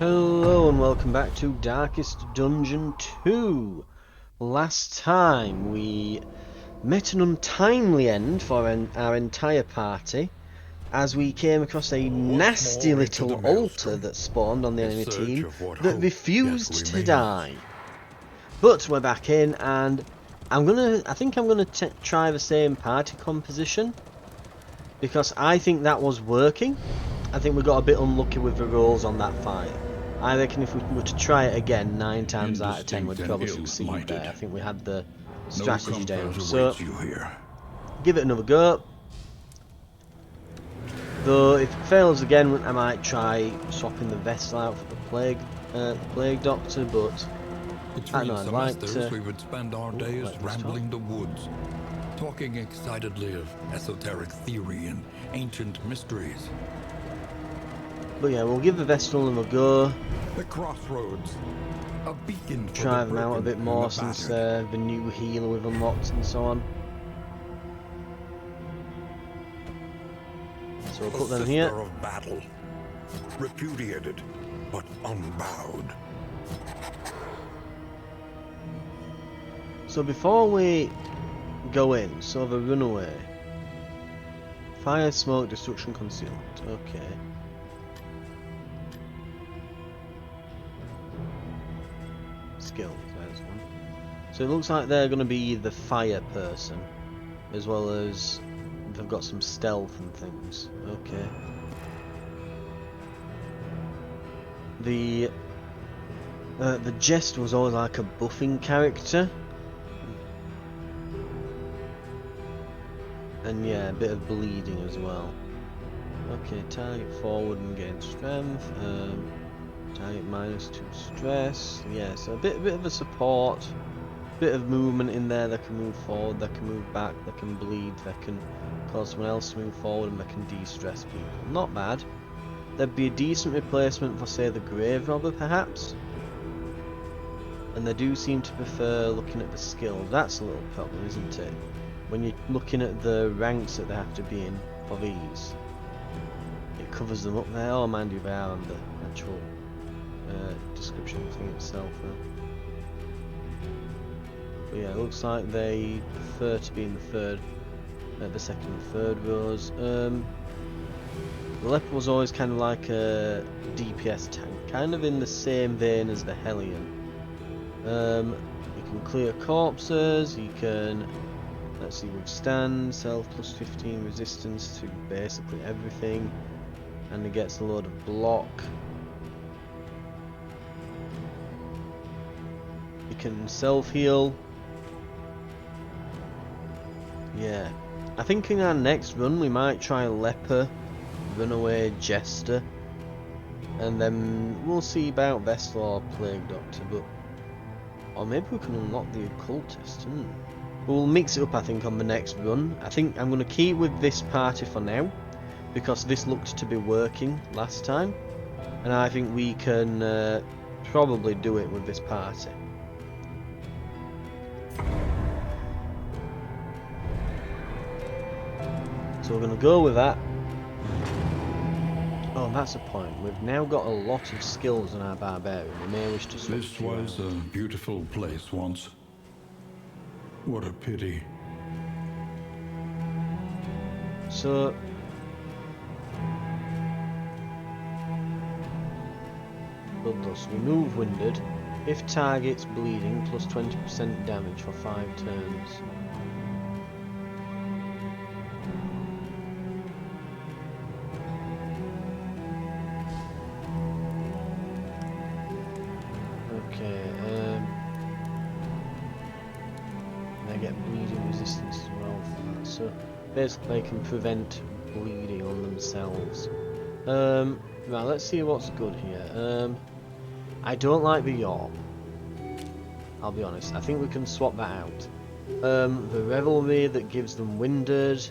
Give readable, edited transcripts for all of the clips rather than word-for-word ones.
Hello and welcome back to Darkest Dungeon 2. Last time we met an untimely end for our entire party as we came across a nasty little altar that spawned on the enemy team that refused to die. But we're back in and I think I'm gonna try the same party composition because I think that was working. I think we got a bit unlucky with the rolls on that fire. I reckon if we were to try it again, 9 times out of 10 we'd probably succeed there. I think we had the strategy down. So, give it another go. Though, if it fails again, I might try swapping the vessel out for the plague doctor, but I know I'd like to. We would spend our days rambling the woods, talking excitedly of esoteric theory and ancient mysteries. But yeah, we'll give the Vestal another go. The crossroads, a beacon for try them out a bit more since the new healer we've unlocked and so on. So we'll put them here. Of battle, repudiated but unbowed. So before we go in, so the runaway. Fire, smoke, destruction, concealment. Okay. Skills, there's one. So it looks like they're going to be the fire person, as well as they've got some stealth and things. Okay. The Jest was always like a buffing character. And yeah, a bit of bleeding as well. Okay, target forward and gain strength. Target -2 stress. Yeah, so a bit of a support. Bit of movement in there. They can move forward, they can move back, they can bleed, they can cause someone else to move forward, and they can de-stress people. Not bad. There'd be a decent replacement for, say, the Grave Robber, perhaps. And they do seem to prefer looking at the skills. That's a little problem, isn't it? When you're looking at the ranks that they have to be in for these, it covers them up there. Oh, mind you, they are on the actual description thing itself. But yeah, it looks like they prefer to be in the second and third rows. The Leper was always kind of like a DPS tank, kind of in the same vein as the Hellion. He can clear corpses, he can, let's see, withstand, self plus 15 resistance to basically everything, and he gets a load of block. He can self-heal. Yeah. I think in our next run we might try Leper, Runaway, Jester, and then we'll see about Vestal or Plague Doctor, but... Or maybe we can unlock the Occultist. We'll mix it up, I think, on the next run. I think I'm going to keep with this party for now, because this looked to be working last time, and I think we can probably do it with this party. So we're going to go with that. Oh, that's a point. We've now got a lot of skills on our barbarian. We may wish to switch. This was a beautiful place once. What a pity. So Bloodlust. Remove Winded. If target's bleeding, plus 20% damage for 5 turns. They get bleeding resistance as well from that, so basically they can prevent bleeding on themselves. Right, let's see what's good here. I don't like the York, I'll be honest. I think we can swap that out. The Revelry that gives them Winded,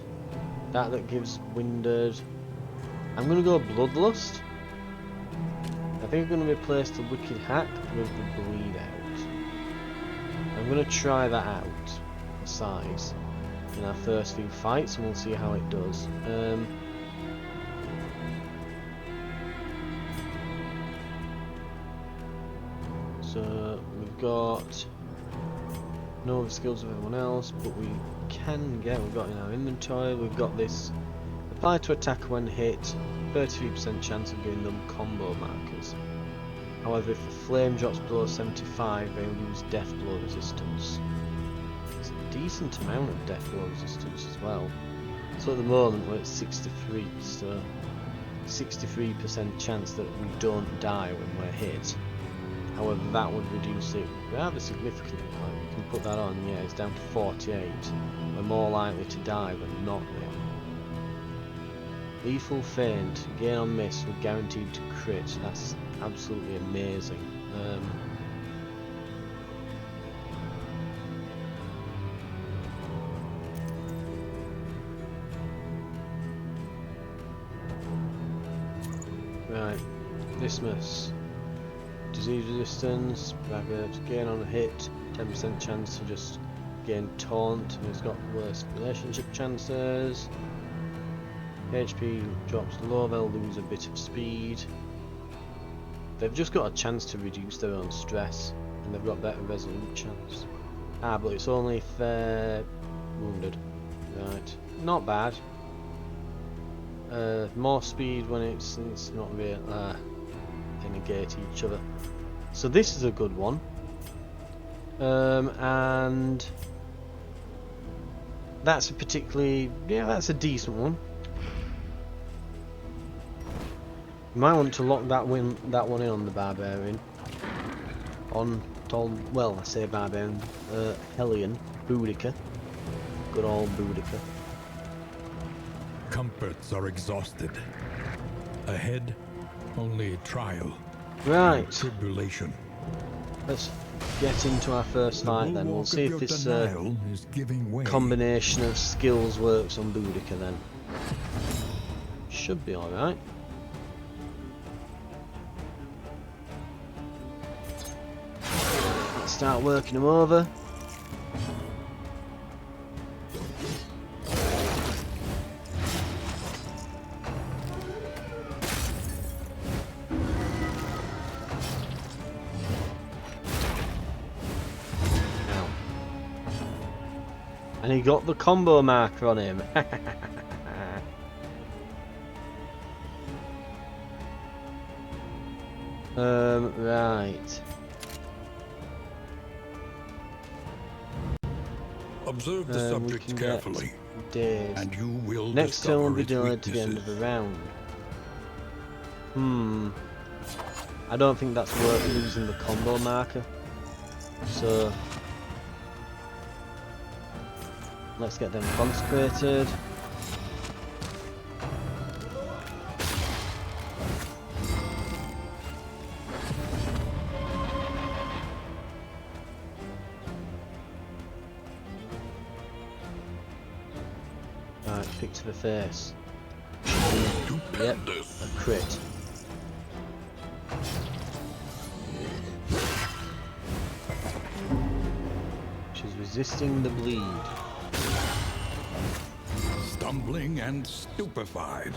that gives Winded. I'm gonna go Bloodlust. I think I'm going to replace the Wicked Hack with the Bleed Out. I'm going to try that out for size in our first few fights, and we'll see how it does. So we've got no other skills of everyone else, but we've got in our inventory, we've got this apply to attack when hit, 33% chance of giving them combo markers. However, if the flame drops below 75, they lose death blow resistance. It's a decent amount of death blow resistance as well. So at the moment we're at 63, so 63% chance that we don't die when we're hit. However, that would reduce it rather significantly. Like, we can put that on, yeah, it's down to 48. We're more likely to die than not then. Lethal feint, gain on miss, we're guaranteed to crit. That's absolutely amazing. Right, dismiss. Disease resistance, avert, gain on a hit, 10% chance to just gain taunt, and it's got worse relationship chances. HP drops low, they'll lose a bit of speed. They've just got a chance to reduce their own stress, and they've got better resolute chance. Ah, but it's only if they're wounded. Right, not bad. More speed when it's not real. They negate each other. So this is a good one. And that's a that's a decent one. You might want to lock that one in on the barbarian. Well, I say barbarian, Hellion, Boudica. Good old Boudica. Comforts are exhausted. Ahead, only trial. Right. Tribulation. Let's get into our first fight then. We'll see if this combination of skills works on Boudica then. Should be alright. Let's start working him over. And he got the combo marker on him. Right. Observe the subject carefully, dazed. and you will Next turn will be discover delayed its to the end of the weaknesses. round. I don't think that's worth losing the combo marker. So let's get them consecrated. Right, pick to the face. Yep, a crit. She's resisting the bleed. Stumbling and stupefied.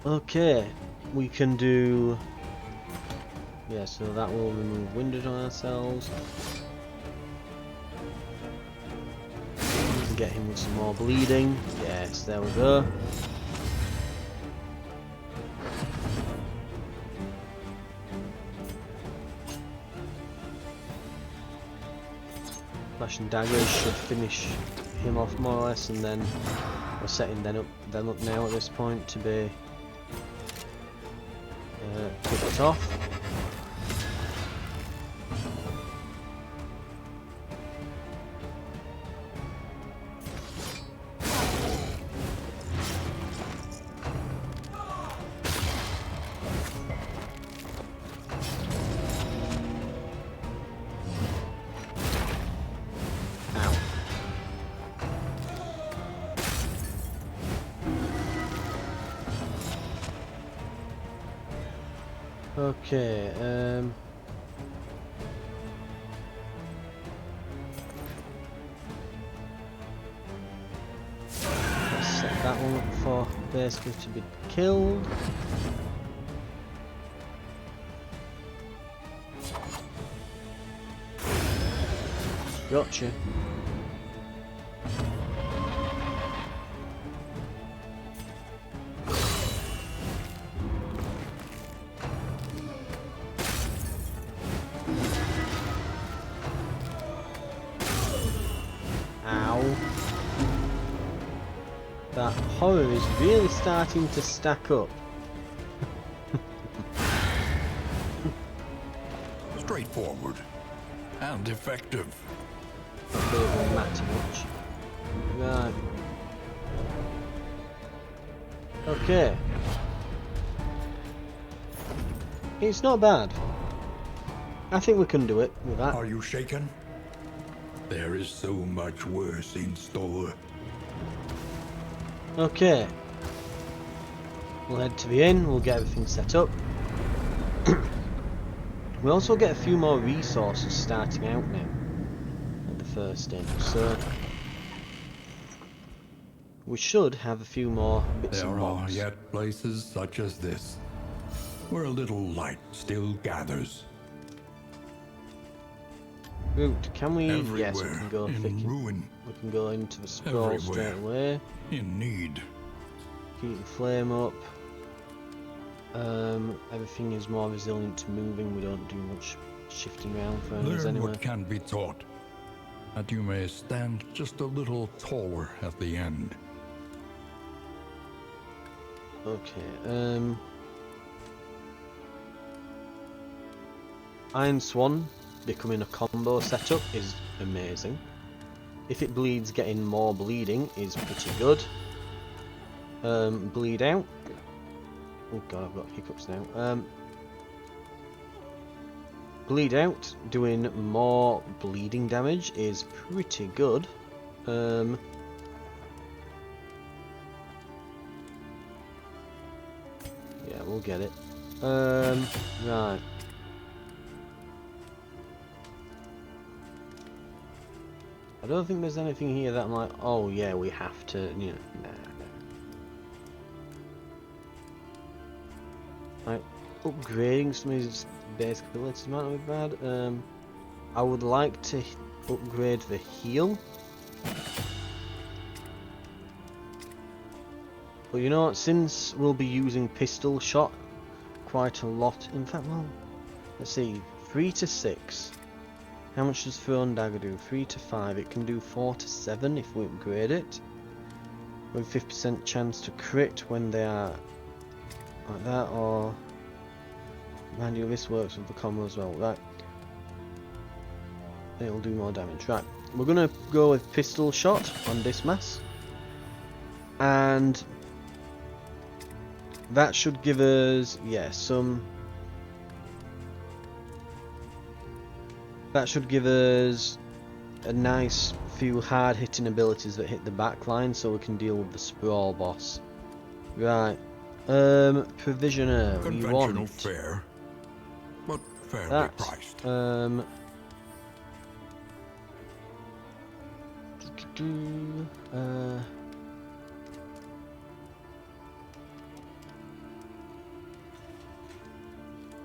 Okay, we can do... Yeah, so that will remove winded on ourselves. We can get him with some more bleeding. Yes, there we go. Slash and daggers should finish him off more or less, and then we're setting them up now at this point to be picked off. Okay, that one for basically to be killed. Gotcha. Ow. That horror is really starting to stack up. Straightforward and effective. Not that it won't matter much. Right. Okay. It's not bad. I think we can do it with that. Are you shaken? There is so much worse in store. Okay. We'll head to the inn, we'll get everything set up. We also get a few more resources starting out now at the first inn, so we should have a few more bits and There are bobs. yet places such as this, where a little light still gathers. Route, can we? Everywhere Yes, we can go thick. in ruin. We can go into the sprawl straight away. In need. Keep the flame up. Everything is more resilient to moving. We don't do much shifting around for us Learn anyway. what can be taught, that you may stand just a little taller at the end. Okay. Iron Swan becoming a combo setup is amazing. If it bleeds, getting more bleeding is pretty good. Bleed out. Oh god, I've got hiccups now. Bleed out, doing more bleeding damage is pretty good. Yeah, we'll get it. Right. I don't think there's anything here that I'm like, oh yeah, we have to, you know, nah. Right, upgrading some of his basic abilities might not be bad. I would like to upgrade the heal. But you know what, since we'll be using pistol shot quite a lot, in fact, well, let's see, 3 to 6. How much does thrown dagger do? 3 to 5. It can do 4 to 7 if we upgrade it. With 50% chance to crit when they are like that, or mind you, this works with the combo as well. Right, it'll do more damage. Right, we're gonna go with pistol shot on this mass, and that should give us, yeah, that should give us a nice few hard hitting abilities that hit the back line, so we can deal with the sprawl boss. Right. Provisioner, we Conventional want fare, but fairly that. priced.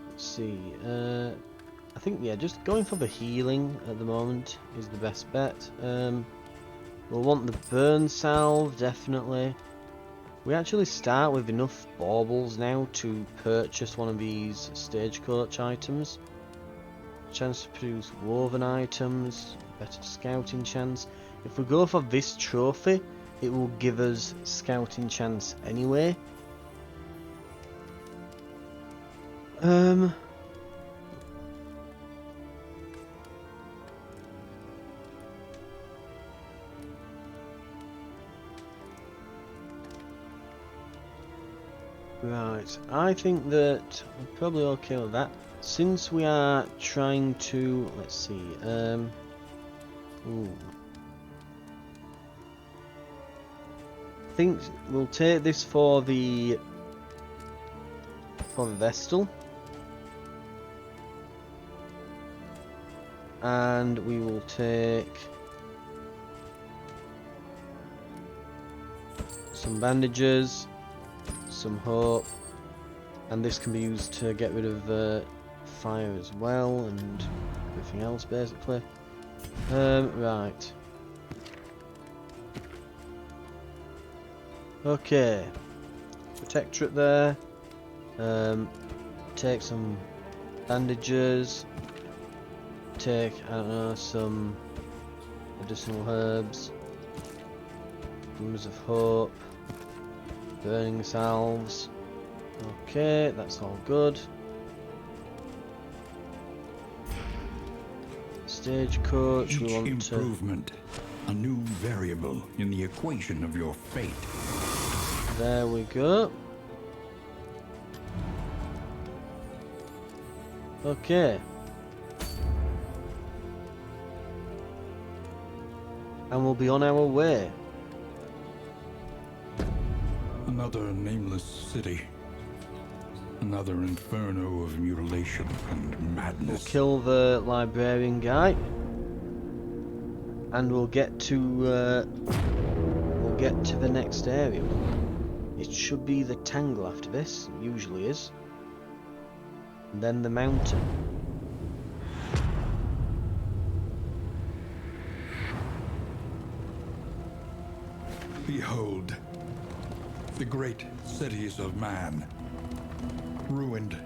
Let's see. I think, yeah, just going for the healing at the moment is the best bet. We'll want the burn salve, definitely. We actually start with enough baubles now to purchase one of these stagecoach items. Chance to produce woven items, better scouting chance. If we go for this trophy, it will give us scouting chance anyway. Right, I think that we're probably okay with that. Since we are trying to, let's see, ooh. I think we'll take this for the Vestal. And we will take some some bandages, some hope, and this can be used to get rid of fire as well and everything else basically. Right. Okay. Protectorate there. Take some bandages. Take, I don't know, some medicinal herbs. Glimmers of hope. Burning salves. Okay, that's all good. Stagecoach, Each we want improvement, a new variable in the equation of your fate. There we go. Okay. And we'll be on our way. Another nameless city. Another inferno of mutilation and We'll madness. kill the librarian guy. And we'll get to the next area. It should be the Tangle after this, it usually is. And then the mountain. Behold, the great cities of man, ruined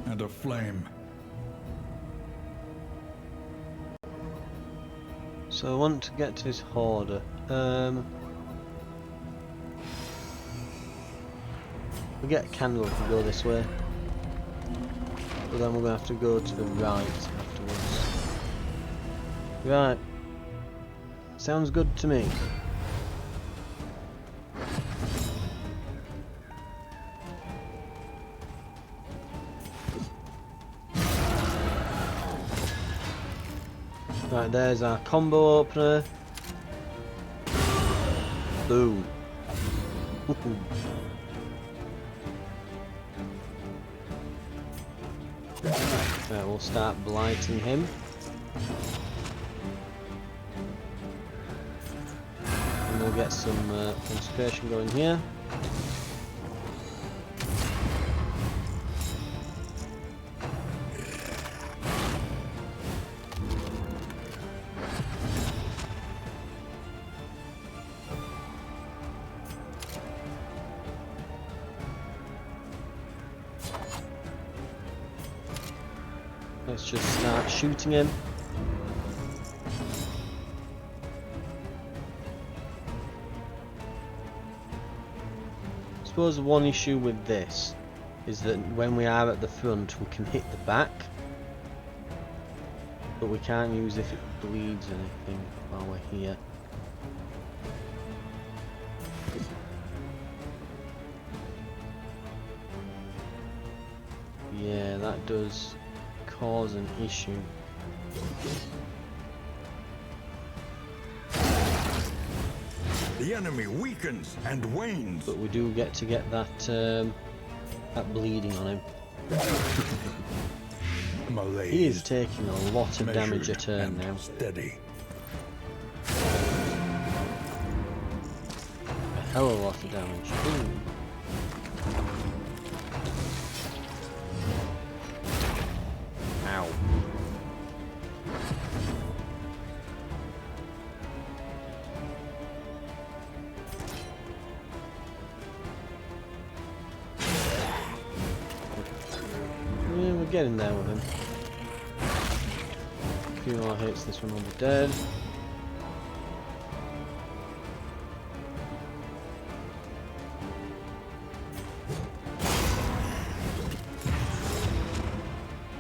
and aflame. So I want to get to this hoarder. We get a candle if we go this way. But then we're going to have to go to the right afterwards. Right. Sounds good to me. Right, there's our combo opener. Boom. Right, we'll start blighting him. And we'll get some consecration going here. Let's just start shooting him. I suppose the one issue with this is that when we are at the front we can hit the back, but we can't use if it bleeds anything while we're here. Yeah, that does cause an issue. The enemy weakens and wanes. But we do get to get that that bleeding on him. Malaise. He is taking a lot of damage a turn now. Steady. A hell of a lot of damage. Ooh. Ow. Yeah, we're getting there with him. A few more hits, this one will be dead.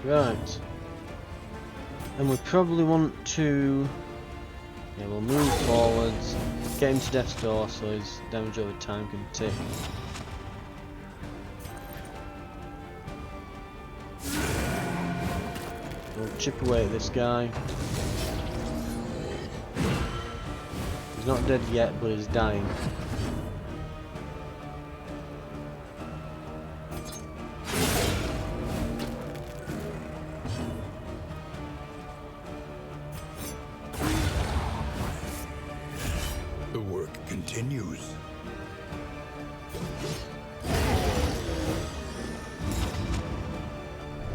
Right. And we probably want to... Yeah, we'll move forwards, get him to death's door so his damage over time can tick. We'll chip away at this guy. He's not dead yet, but he's dying. The work continues.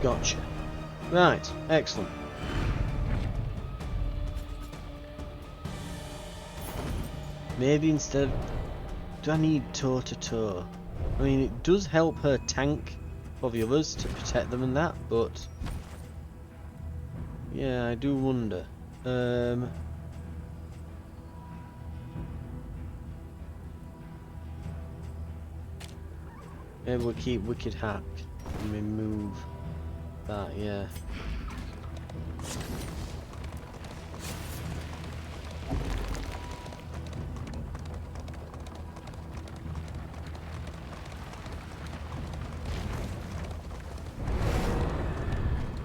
Gotcha. Right, excellent. Maybe instead of... Do I need toe-to-toe? I mean, it does help her tank for the others to protect them and that, but... Yeah, I do wonder. Maybe we'll keep Wicked Hack and remove that, yeah.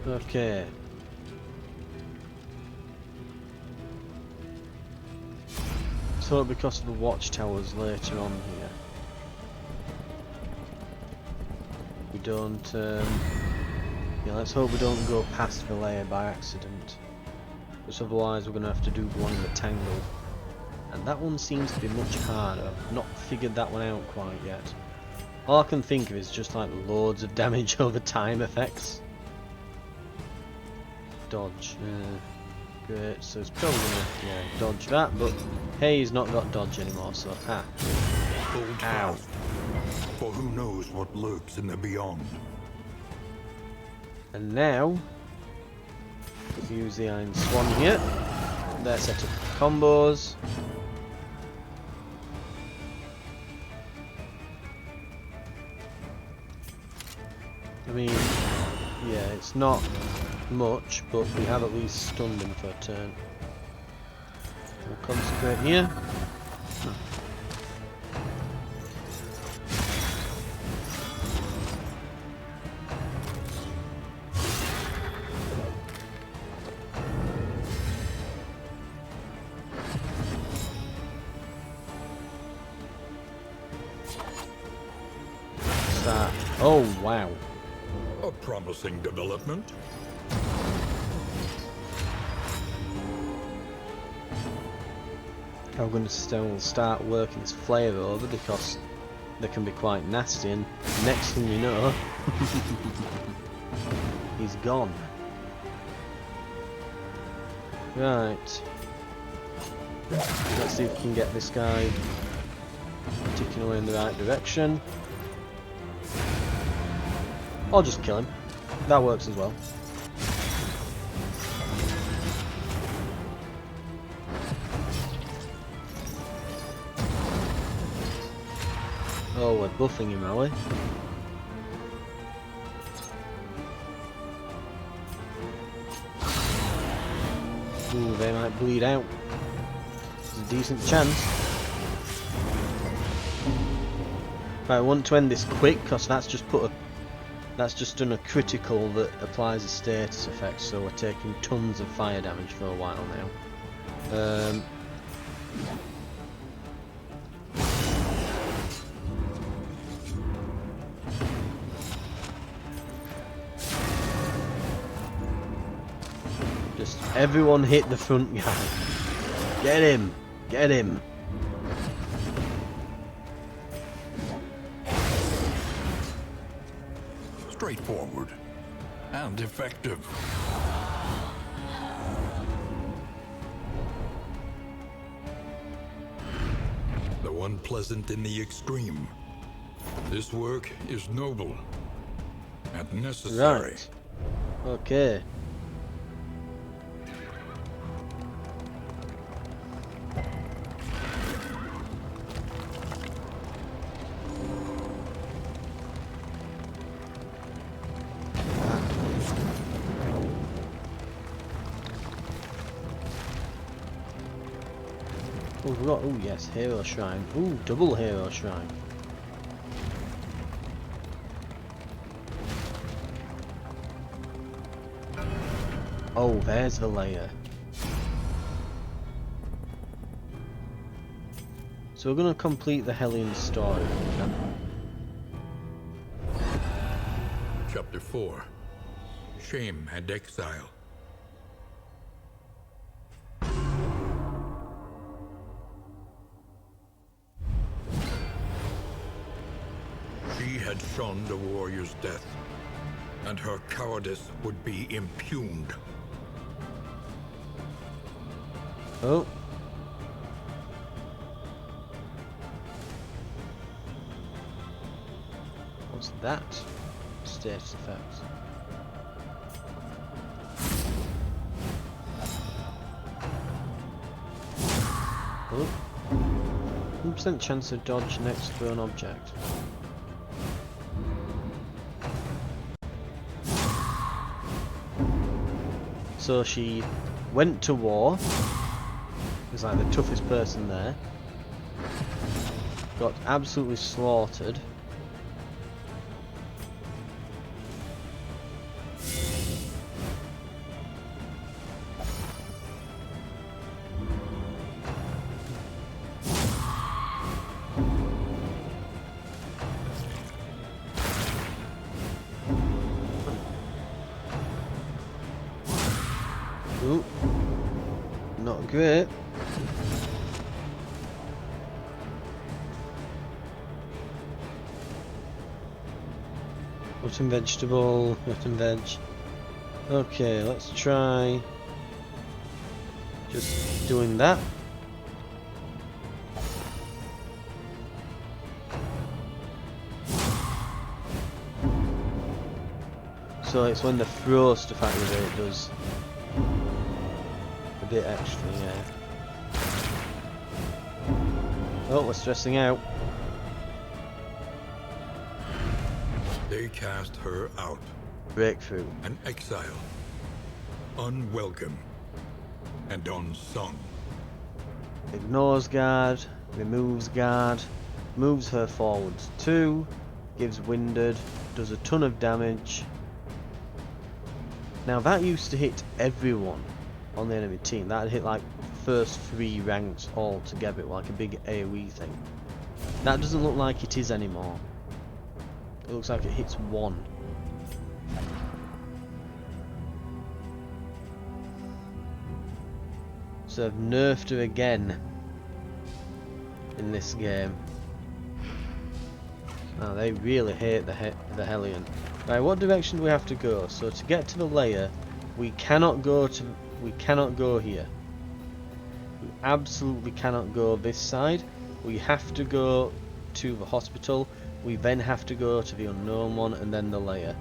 Okay. So because of the watchtowers later on here, we don't. Yeah, let's hope we don't go past the layer by accident, because otherwise we're gonna have to do the one in the tangle, and that one seems to be much harder. I've not figured that one out quite yet. All I can think of is just like loads of damage over time effects. Dodge. Great, so it's probably gonna dodge that, but hey, he's not got dodge anymore, so ha. Hold fast, for who knows what lurks in the beyond. And now we use the Iron Swan here. They're set up combos. I mean, yeah, it's not much, but we have at least stunned him for a turn. We'll concentrate here. Start. Oh wow. A promising development. I'm going to still start working this flare over because they can be quite nasty, and next thing you know, he's gone. Right. Let's see if we can get this guy ticking away in the right direction. Or just kill him. That works as well. Oh, we're buffing him, are we? Ooh, they might bleed out. There's a decent chance. Right, I want to end this quick because that's just done a critical that applies a status effect, so we're taking tons of fire damage for a while now. Just everyone hit the front guy. Get him! Get him! Straightforward and effective. Though unpleasant in the extreme, this work is noble and necessary. Right. Okay. Oh, we've got, oh yes, Hero Shrine. Ooh, double Hero Shrine. Oh, there's the layer. So we're going to complete the Hellion story. Chapter 4. Shame and Exile. had shunned a warrior's death, and her cowardice would be impugned. Oh. What's that? Status effects. Oh. 1% chance to dodge next thrown object. So she went to war. Was like the toughest person there. Got absolutely slaughtered. Ooh, not great. Rotten vegetable, rotten veg. Okay, let's try just doing that. So it's when the throw stuff activate it does a bit extra, yeah. Oh, we're stressing out. They cast her out. Breakthrough. An exile. Unwelcome. And unsung. Ignores guard, removes guard, moves her forwards 2, gives winded, does a ton of damage. Now that used to hit everyone on the enemy team. That hit like first 3 ranks all together, like a big AoE thing. That doesn't look like it is anymore. It looks like it hits 1. So I've nerfed her again in this game. Oh, they really hate the Hellion. Right, what direction do we have to go? So to get to the lair, we cannot go here. We absolutely cannot go this side. We have to go to the hospital. We then have to go to the unknown one and then the lair.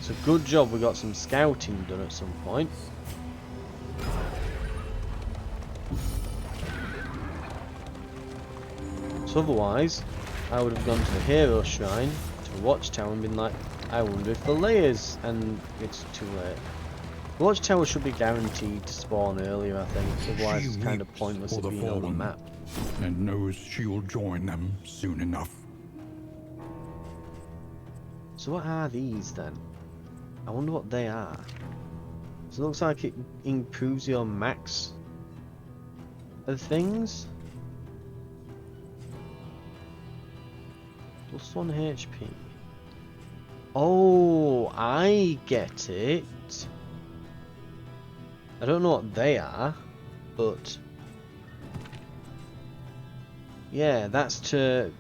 So good job we got some scouting done at some point. So otherwise, I would have gone to the hero shrine, to the watchtower, and been like, I wonder if the lairs, and it's too late. The watchtower should be guaranteed to spawn earlier, I think, otherwise it's kind of pointless it being on the map. And knows she'll join them soon enough. So what are these then? I wonder what they are. So it looks like it improves your max of things. Plus 1 HP. Oh, I get it. I don't know what they are, but yeah, that's to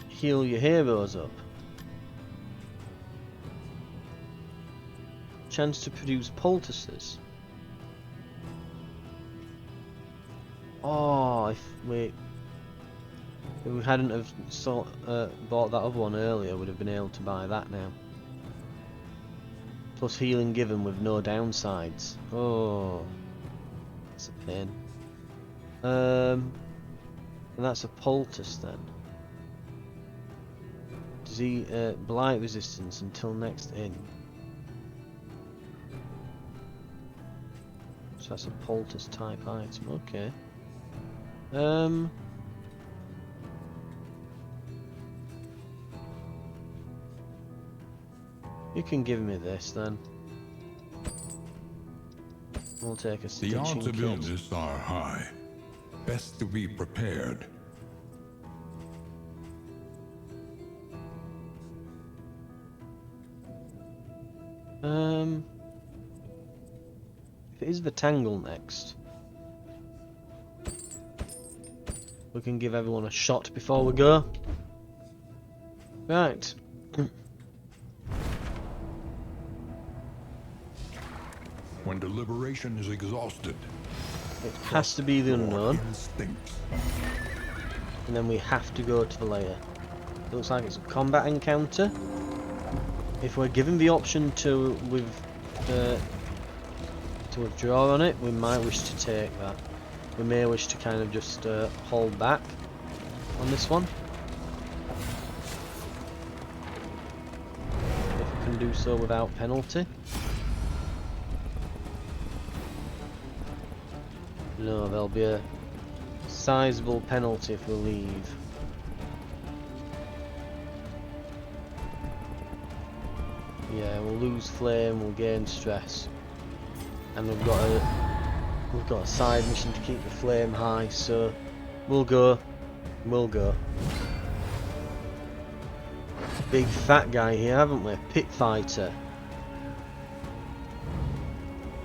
heal your heroes up. Chance to produce poultices. Oh, if we hadn't have bought that other one earlier, would have been able to buy that now. Plus healing given with no downsides. Oh, that's a pain. And that's a poultice then. Blight resistance until next in. So that's a poultice type item. Okay. You can give me this then. We'll take a stitching kit. The odds of illness are high. Best to be prepared. If it is the Tangle next, we can give everyone a shot before we go. Right, When deliberation is exhausted, It has to be the your unknown. instincts. And then we have to go to the lair. Looks like it's a combat encounter. If we're given the option to withdraw on it, we might wish to take that. We may wish to kind of just hold back on this one. If we can do so without penalty. No, there'll be a sizable penalty if we leave. Yeah, we'll lose flame, we'll gain stress. And we've got a side mission to keep the flame high, so we'll go. Big fat guy here, haven't we? Pit fighter.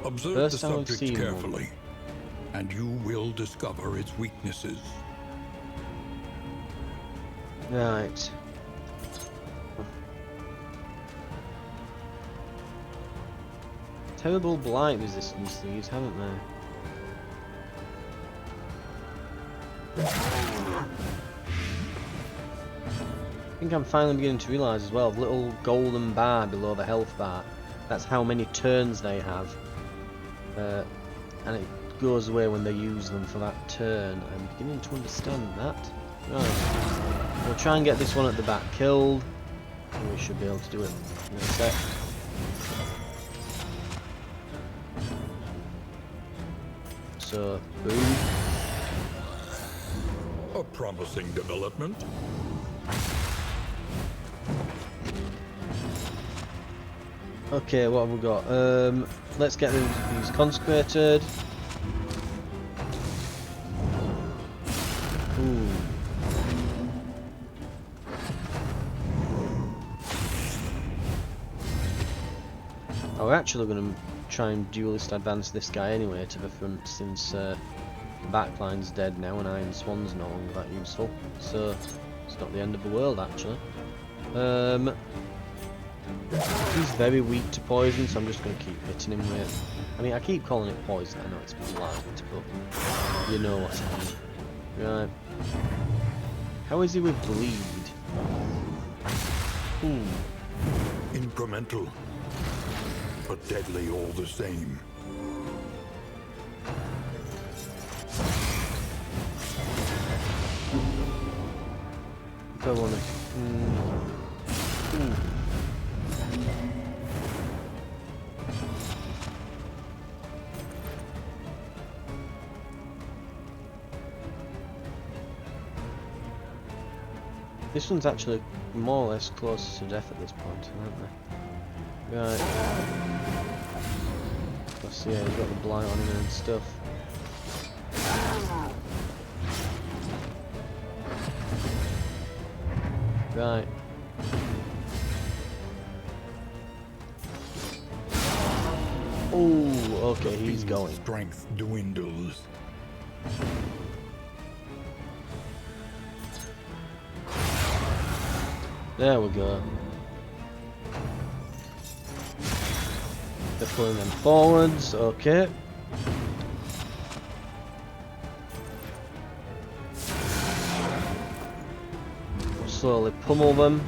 Observe First the time I've subject seen carefully, and you will discover its weaknesses. Right. Terrible blight resistance these, haven't they? I think I'm finally beginning to realise as well, the little golden bar below the health bar, that's how many turns they have. And it goes away when they use them for that turn. I'm beginning to understand that. Right. We'll try and get this one at the back killed. And we should be able to do it in a sec. So, boom. A promising development. Okay, what have we got? Let's get these consecrated. Ooh. Oh, we're actually going to try and duelist advance this guy anyway to the front, since the backline's dead now and Iron Swan's no longer that useful. So it's not the end of the world actually. He's very weak to poison, so I'm just going to keep hitting him with. I mean, I keep calling it poison. I know it's blight, but you know what I mean. Right. How is he with bleed? Ooh. Incremental, but deadly all the same. If I want to. This one's actually more or less close to death at this point, aren't they? Right. Plus, yeah, you've got the blight on him and stuff. Right. Oh, okay, he's going. Strength dwindles. There we go. They're pulling them forwards, okay. We'll slowly pummel them.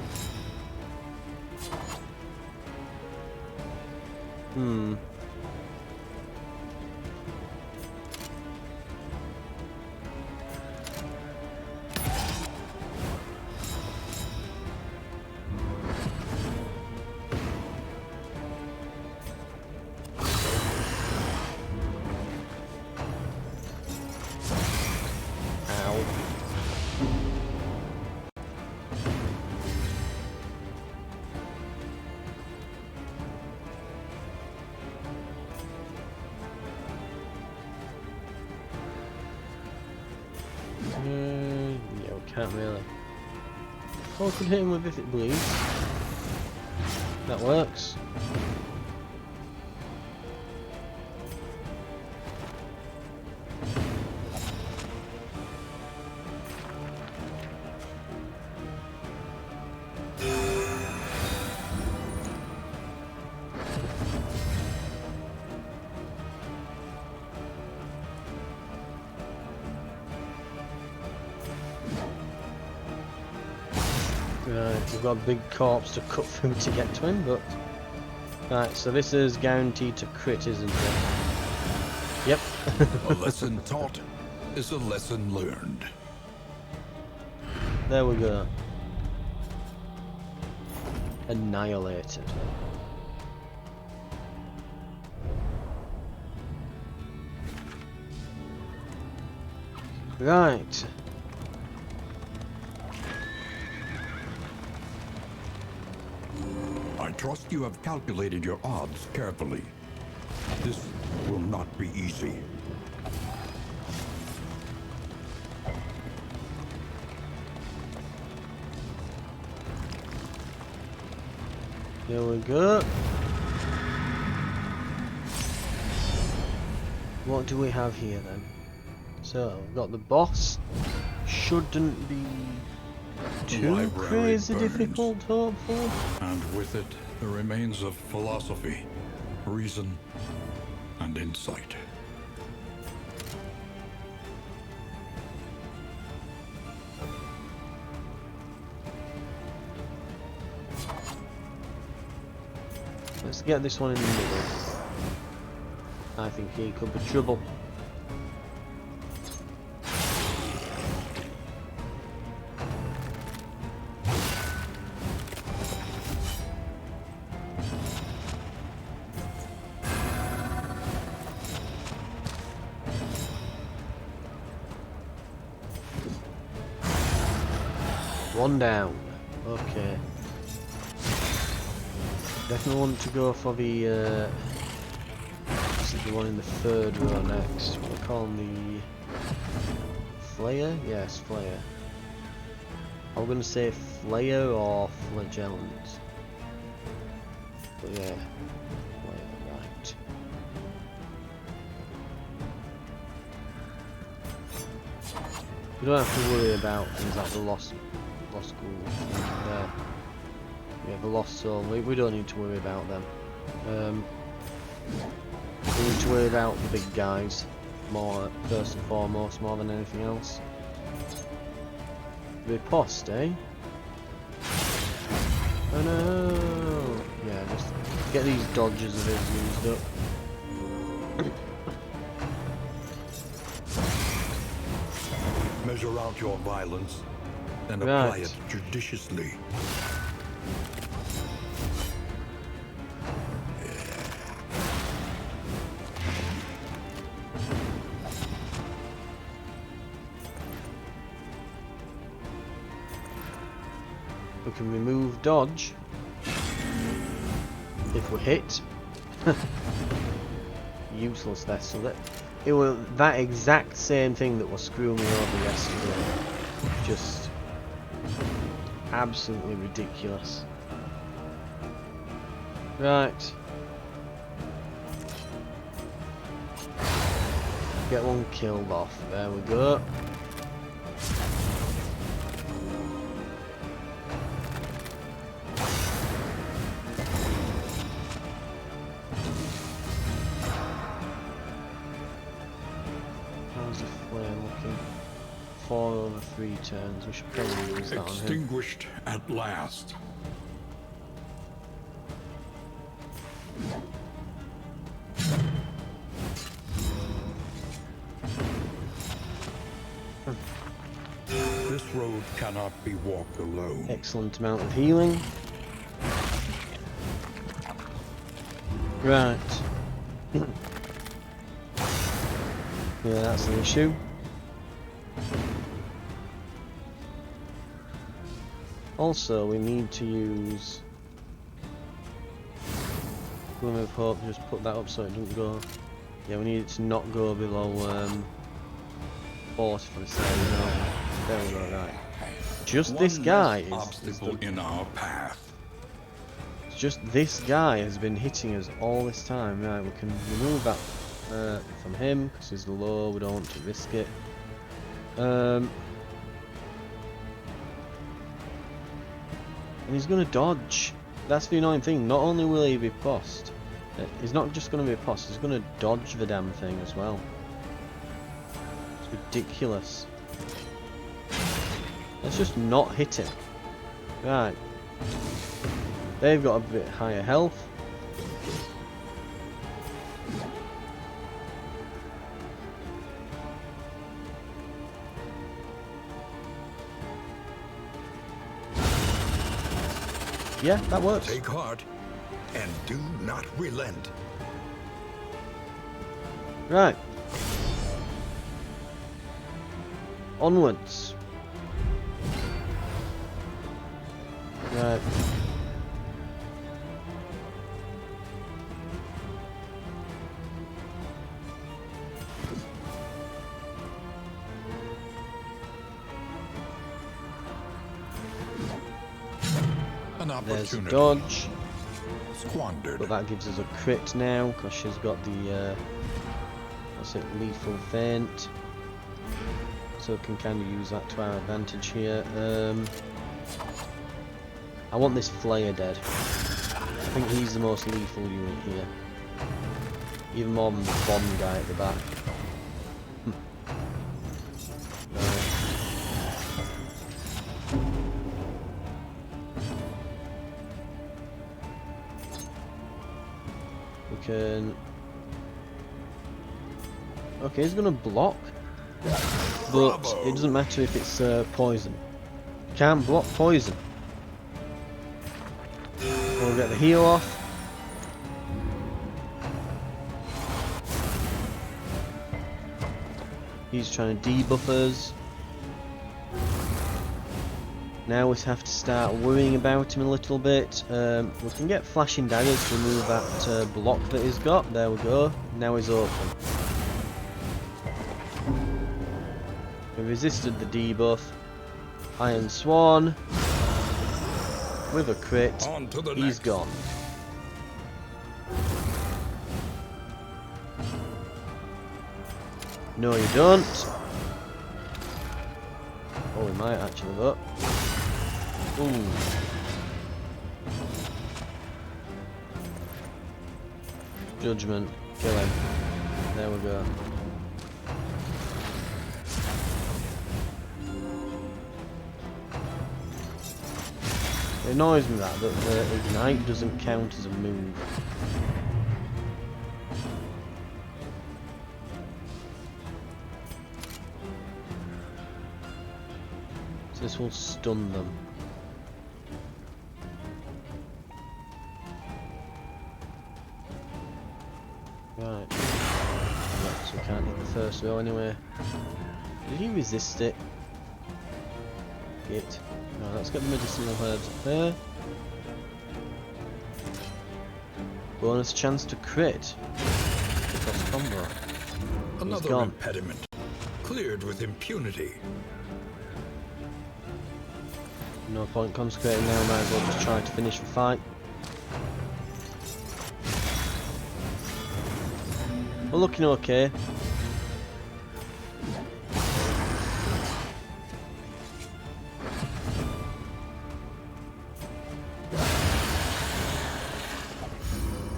Yeah, we can't really. Oh, we could hit him with if it bleeds. That works. Right, we've got a big corpse to cut through to get to him, but... Right, so this is guaranteed to crit, isn't it? Yep. A lesson taught is a lesson learned. There we go. Annihilated. Right. I trust you have calculated your odds carefully. This will not be easy. Here we go. What do we have here then? So, we've got the boss. Shouldn't be too crazy difficult, hopefully. And with it, the remains of philosophy, reason, and insight. Let's get this one in the middle. I think he could be trouble. One down. Okay. Definitely want to go for the this is the one in the third row next. What we call the Flayer? Yes, Flayer. I'm gonna say Flayer or Flagellant. But yeah. Flayer, right. We don't have to worry about things like the lost school there. Yeah, the lost soul. We don't need to worry about them. We need to worry about the big guys more, first and foremost, more than anything else. Riposte, eh? Oh no! Yeah, just get these dodges of his used up. Measure out your violence, and apply it judiciously. We can remove dodge if we're hit. Useless there, so that it was that exact same thing that was screwing me over yesterday. Just absolutely ridiculous. Right. Get one killed off. There we go. How's the flare looking? 4 over 3 turns. We should probably use that on him. Extinguished at last. This road cannot be walked alone. Excellent amount of healing. Right. Yeah, that's the issue. Also, we need to use Glimmer of Hope. Just put that up so it doesn't go. Yeah, we need it to not go below 40 for the save. No. There we go. Right. Just this guy is obstacle in our path. Just this guy has been hitting us all this time. Right, we can remove that from him because he's low. We don't want to risk it. And he's going to dodge. That's the annoying thing. Not only will he be possessed, he's not just going to be possessed, he's going to dodge the damn thing as well. It's ridiculous. Let's just not hit him. Right. They've got a bit higher health. Yeah, that works. Take heart and do not relent. Right. Onwards. Right. An There's a opportunity dodge, squandered. but that gives us a crit now because she's got the what's it, lethal feint, so we can kind of use that to our advantage here. I want this Flayer dead. I think he's the most lethal unit here, even more than the bomb guy at the back. Can... Okay, he's gonna block, but it doesn't matter if it's poison. Can't block poison. We'll get the heal off. He's trying to debuff us. Now we have to start worrying about him a little bit. We can get flashing daggers to remove that block that he's got. There we go. Now he's open. We resisted the debuff. Iron Swan. With a crit. He's gone. No, you don't. Oh, we might actually though. Ooh. Judgment. Kill him. There we go. It annoys me that the ignite doesn't count as a move. So this will stun them. Right. Yeah, so we can't hit the first row anyway. Did he resist it? It. No, let's get the medicinal herbs up there. Bonus chance to crit. Cross combo. Another impediment. Cleared with impunity. No point consecrating now, might as well just try to finish the fight. We're looking okay.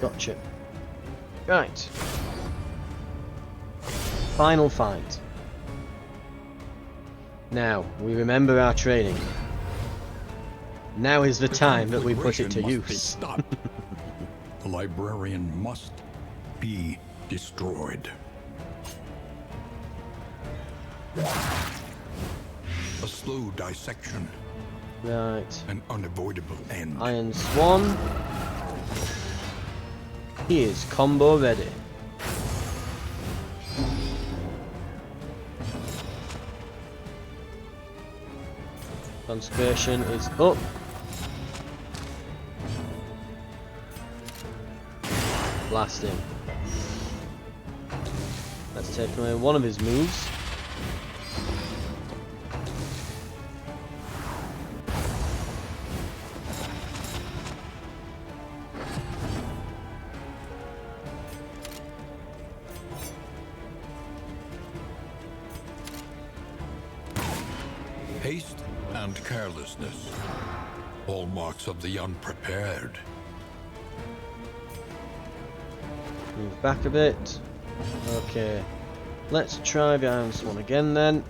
Gotcha. Right. Final fight. Now, we remember our training. Now is the time that we put it to use. The librarian must be destroyed. A slow dissection. Right. An unavoidable end. Iron Swan. He is combo ready. Consecration is up. Blasting. Let's take away one of his moves. Haste and carelessness, hallmarks of the unprepared. Move back a bit. Okay. Let's try the Iron Swan again then.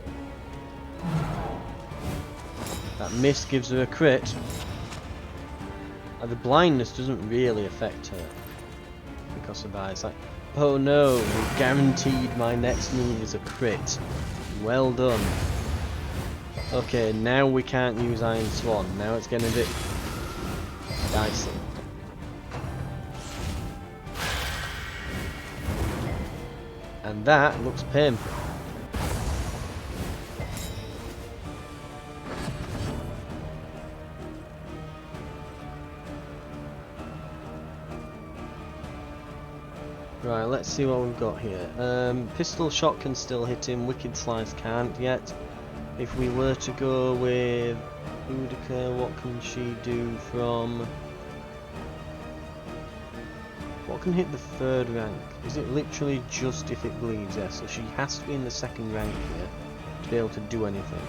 That miss gives her a crit. The blindness doesn't really affect her because of that. It's like, oh no, you're guaranteed my next move is a crit. Well done. Okay, now we can't use Iron Swan. Now it's getting a bit dicey. And that looks painful. Right, let's see what we've got here. Pistol shot can still hit him, Wicked Slice can't yet. If we were to go with Boudica, what can she do from... What can hit the 3rd rank? Is it literally just if it bleeds? Yeah, so she has to be in the 2nd rank here to be able to do anything.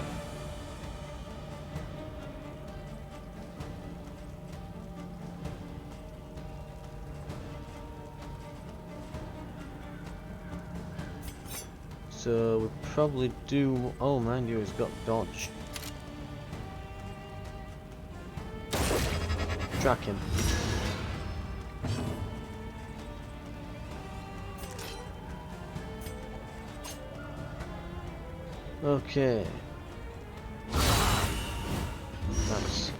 So we probably do... Oh, mind you, he's got dodge. Track him. Okay. Nice.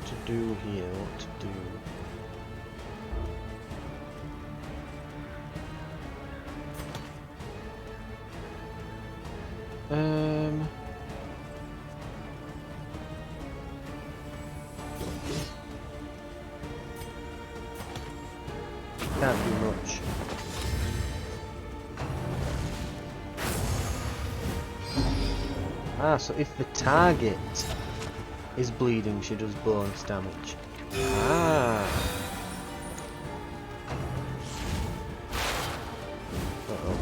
To do here, what to do? Can't do much. Ah, so if the target is bleeding, she does bonus damage. Ah. Uh-oh.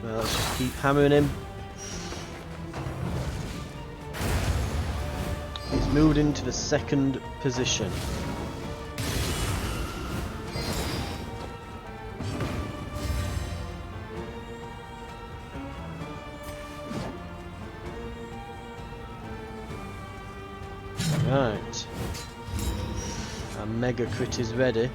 Well, let's just keep hammering him. He's moved into the 2nd position. Right. Our mega crit is ready.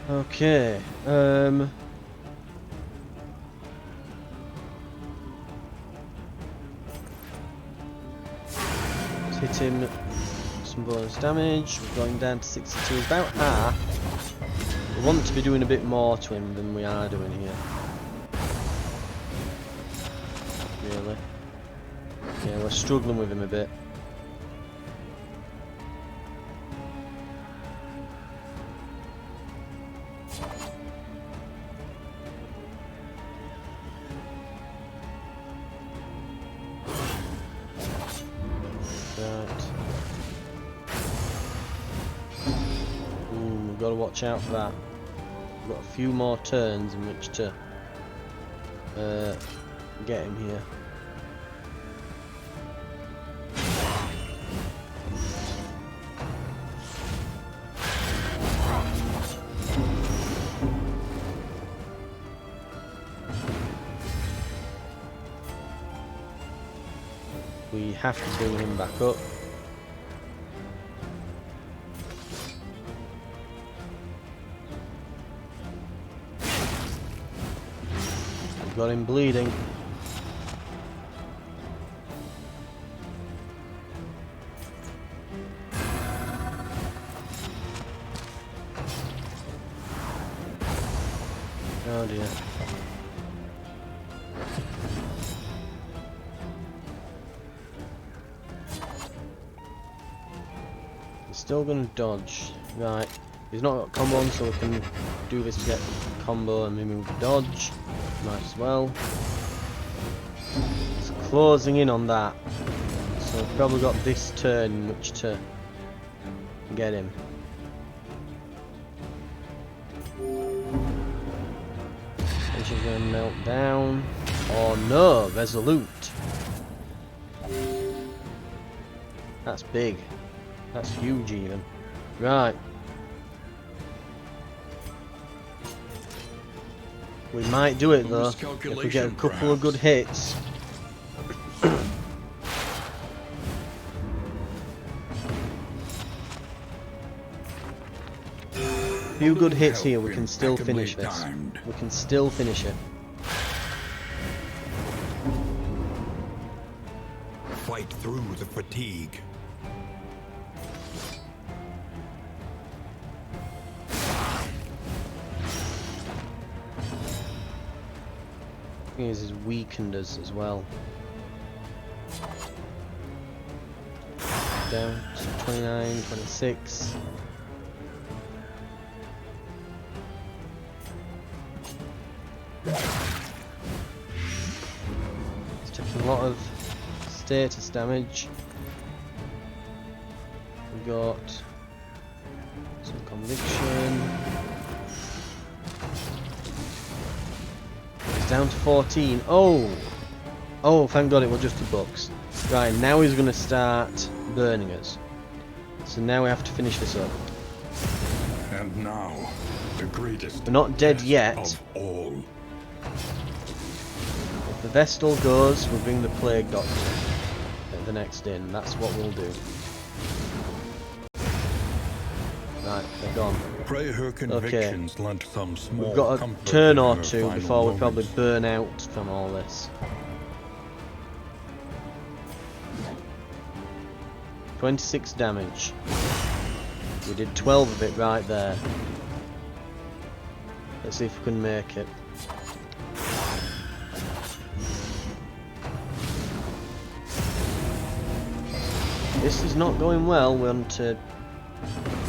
Okay, let's hit him some bonus damage. We're going down to 62, about half. We want to be doing a bit more to him than we are doing here. Really? Yeah, we're struggling with him a bit. We've got to watch out for that. We've got a few more turns in which to get him here. We have to bring him back up. We've got him bleeding. Oh dear. still gonna dodge. Right. He's not got combo on, so we can do this to get combo and maybe we can dodge. Might as well. It's closing in on that. So we've probably got this turn in which to get him. And she's gonna melt down. Oh no, resolute. That's big. That's huge even. Right. We might do it though, if we get a couple of good hits. A few good hits here, we can still finish this. We can still finish it. Fight through the fatigue. He's weakened us as well. Down to 29, 26. He's taking a lot of status damage. We got some conviction. Down to 14. Oh! Oh, thank God it was just the bucks. Right, now he's going to start burning us. So now we have to finish this up. And now, the greatest. We're not dead yet. Of all. If the Vestal goes, we'll bring the Plague Doctor at the next inn. That's what we'll do. Right, they're gone. Pray her convictions lent some small We've got a comfort turn in or her two final before we probably moments. burn out from all this. 26 damage. We did 12 of it right there. Let's see if we can make it. This is not going well. We're on to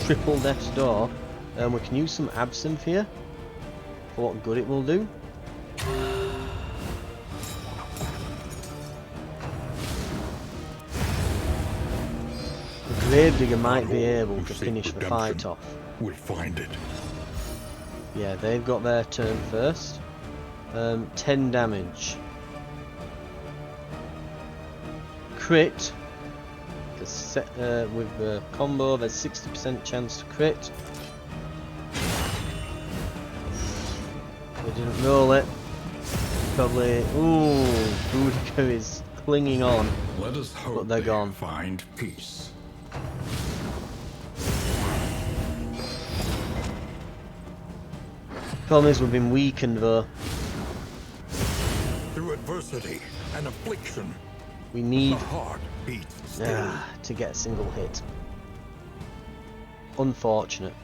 triple death's door. We can use some absinthe here for what good it will do. The Gravedigger might be able to finish the fight off. We'll find it. Yeah, they've got their turn first. 10 damage. Crit. With the combo, there's 60% chance to crit. They didn't roll it. Probably. Ooh, Boudica is clinging on. Let us hope but they're gone. Find peace. Problem is, we've been weakened though. Through adversity and affliction, We need the heart beats still. to get a single hit. Unfortunate.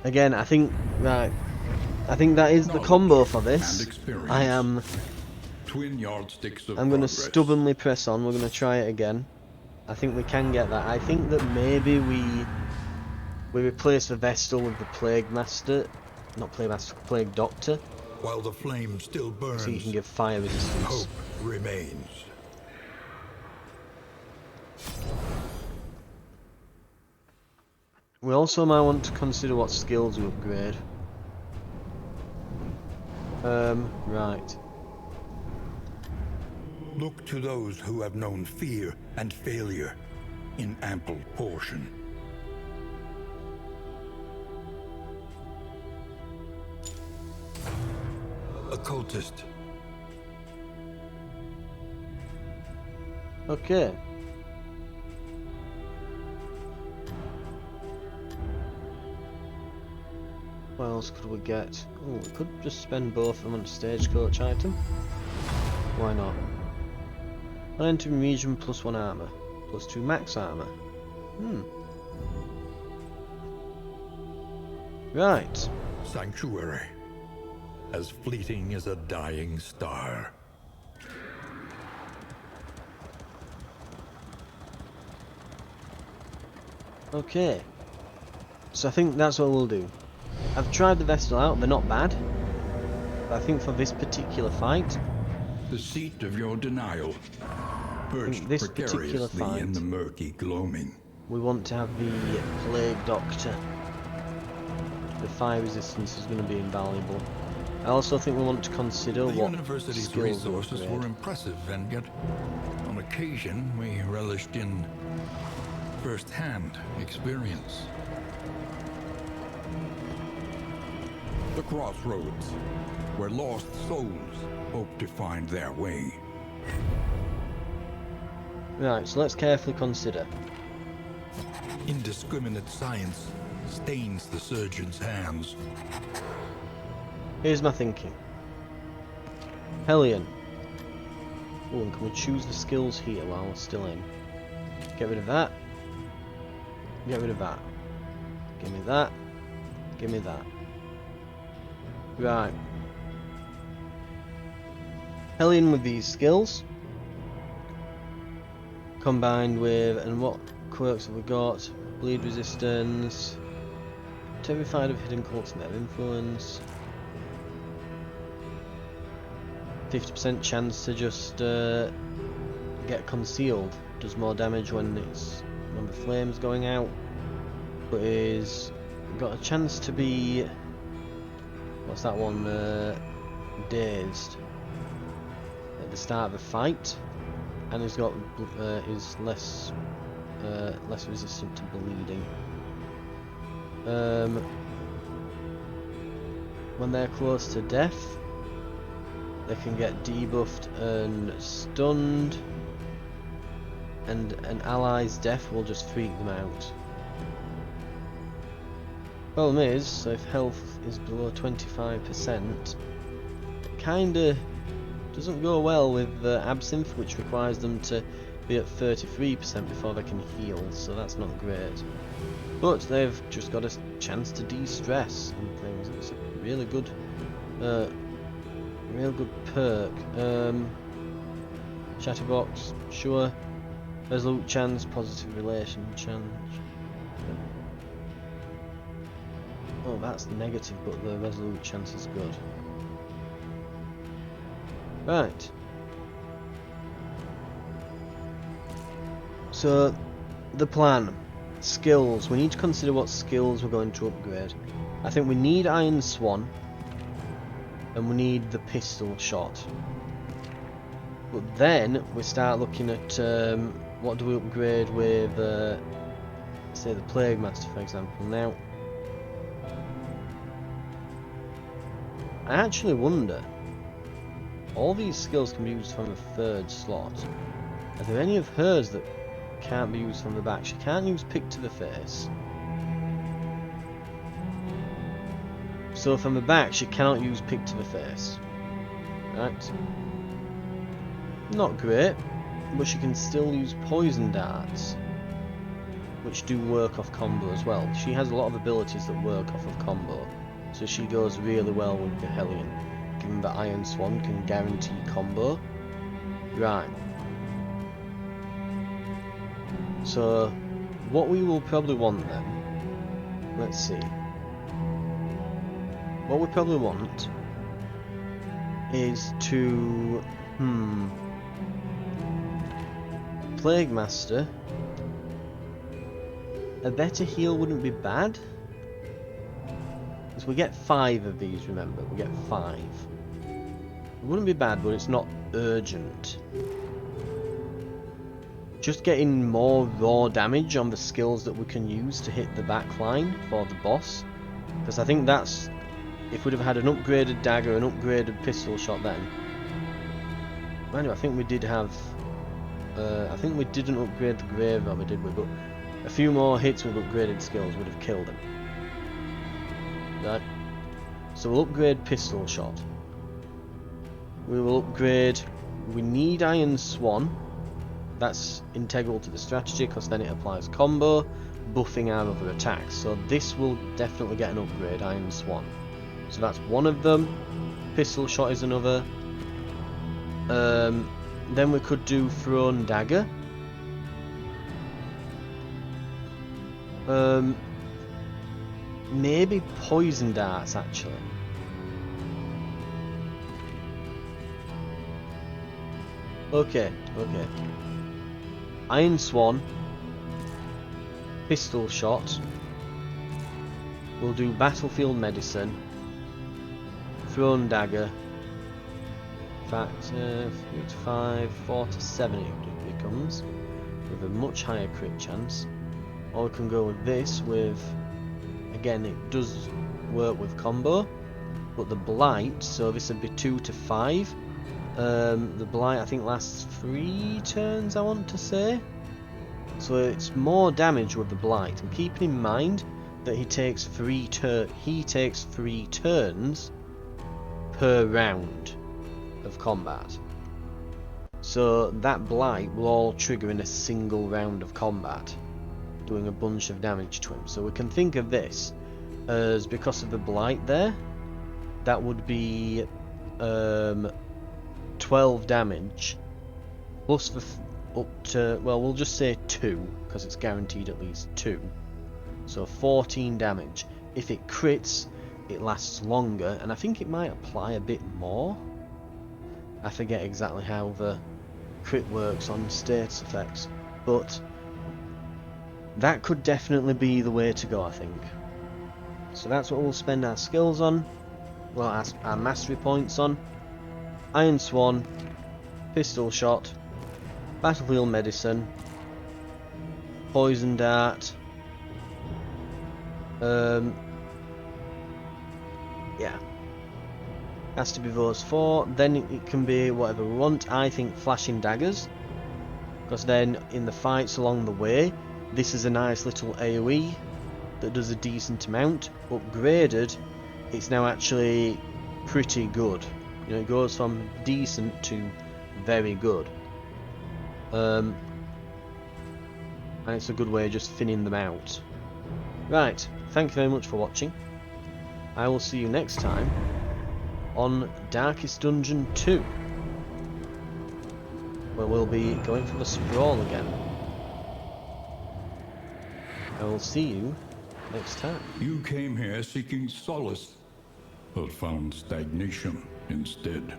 Again, I think right. I think that is the combo for this. I am. Twin yardsticks of I'm going to progress. stubbornly press on. We're going to try it again. I think we can get that. I think that maybe we replace the Vestal with the Plague Master, not Plague Master, Plague Doctor, While the flame still burns, so you can give fire resistance. hope remains. We also might want to consider what skills we upgrade. Right. Look to those who have known fear and failure in ample portion. Occultist. Okay. What else could we get? Oh, we could just spend both of them on a stagecoach item. Why not? An entering region plus 1 armor, plus 2 max armor. Right. Sanctuary. As fleeting as a dying star. Okay. So I think that's what we'll do. I've tried the Vestal out, they're not bad. But I think for this particular fight... The seat of your denial, perched this particular precariously in fight, the murky gloaming. we want to have the Plague Doctor. The fire resistance is going to be invaluable. I also think we want to consider The what university's skills we resources upgrade. were impressive, and yet, on occasion, we relished in first-hand experience. The crossroads, where lost souls hope to find their way. Right, so let's carefully consider. Indiscriminate science stains the surgeon's hands. Here's my thinking. Hellion. Oh, and can we choose the skills here while we're still in? Get rid of that. Get rid of that. Give me that. Give me that. Right. Hellion with these skills. Combined with, and what quirks have we got? Bleed resistance. Terrified of hidden cults and their influence. 50% chance to just get concealed. Does more damage when the flame's going out. But is got a chance to be, what's that one? Dazed at the start of a fight, and he's got is less resistant to bleeding. When they're close to death, they can get debuffed and stunned, and an ally's death will just freak them out. Problem is, so if health is below 25%, kinda doesn't go well with Absinthe, which requires them to be at 33% before they can heal, so that's not great. But they've just got a chance to de-stress and things. It's a really good, real good perk. Chatterbox, sure. Resolute chance, positive relation chance. Oh, that's negative, but the resolute chance is good. Right. So, the plan. Skills. We need to consider what skills we're going to upgrade. I think we need Iron Swan. And we need the pistol shot. But then, we start looking at what do we upgrade with, say, the Plague Master, for example. Now, I actually wonder, all these skills can be used from the third slot. Are there any of hers that can't be used from the back? She can't use Pick to the Face. So from the back, she cannot use Pick to the Face. Right? Not great, but she can still use Poison Darts, which do work off combo as well. She has a lot of abilities that work off of combo. So she goes really well with the Hellion. Given that Iron Swan can guarantee combo. Right. So, what we will probably want then, let's see. What we probably want is to, Plague Master. A better heal wouldn't be bad. Because we get 5 of these, remember, we get 5. It wouldn't be bad, but it's not urgent. Just getting more raw damage on the skills that we can use to hit the back line for the boss. Because I think that's, if we'd have had an upgraded dagger, an upgraded pistol shot then. Mind you, I think we did have, I think we didn't upgrade the grave robber, did we? But a few more hits with upgraded skills would have killed him. Right. So we'll upgrade pistol shot. We will upgrade, we need Iron Swan. That's integral to the strategy because then it applies combo, buffing our other attacks. So this will definitely get an upgrade, Iron Swan. So that's one of them. Pistol shot is another. Then we could do thrown dagger. Maybe poison darts, actually. Okay. Iron Swan. Pistol shot. We'll do battlefield medicine. Thrown dagger. In fact, 3 to 5, 4 to 7 it becomes. With a much higher crit chance. Or we can go with this with... Again, it does work with combo. But the blight, so this would be 2 to 5. The blight I think lasts 3 turns, I want to say. So it's more damage with the blight. And keeping in mind that he takes 3 turns per round of combat. So that blight will all trigger in a single round of combat, doing a bunch of damage to him. So we can think of this as, because of the blight there, that would be 12 damage plus the up to, well, we'll just say 2 because it's guaranteed at least 2. So 14 damage. If it crits, it lasts longer, and I think it might apply a bit more. I forget exactly how the crit works on status effects, but that could definitely be the way to go, I think. So that's what we'll spend our skills on, well, our mastery points on. Iron Swan, pistol shot, battlefield medicine, poison dart. Yeah, has to be those 4. Then it can be whatever we want. I think flashing daggers, because then in the fights along the way, this is a nice little AoE that does a decent amount. Upgraded, it's now actually pretty good. You know, it goes from decent to very good. And it's a good way of just thinning them out. Right, thank you very much for watching. I will see you next time on Darkest Dungeon 2, where we'll be going for the sprawl again. I will see you next time. You came here seeking solace, but found stagnation instead.